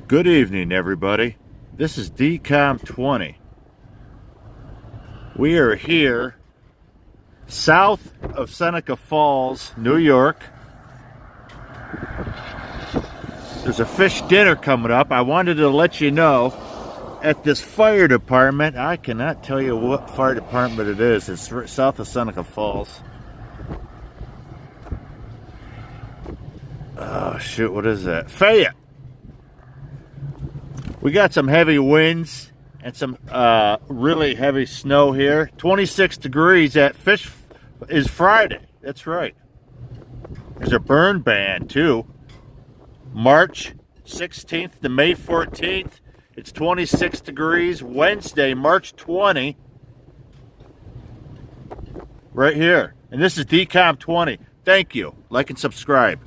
Good evening, everybody. This is DCOM 20. We are here south of Seneca Falls, New York. There's a fish dinner coming up. I wanted to let you know at this fire department. I cannot tell you what fire department it is. It's south of Seneca Falls. Oh, shoot, what is that? Fayette. We got some heavy winds and some really heavy snow here. 26 degrees at Fish is Friday. That's right. There's a burn ban, too. March 16th to May 14th. It's 26 degrees. Wednesday, March 20. Right here. And this is DCOM 20. Thank you. Like and subscribe.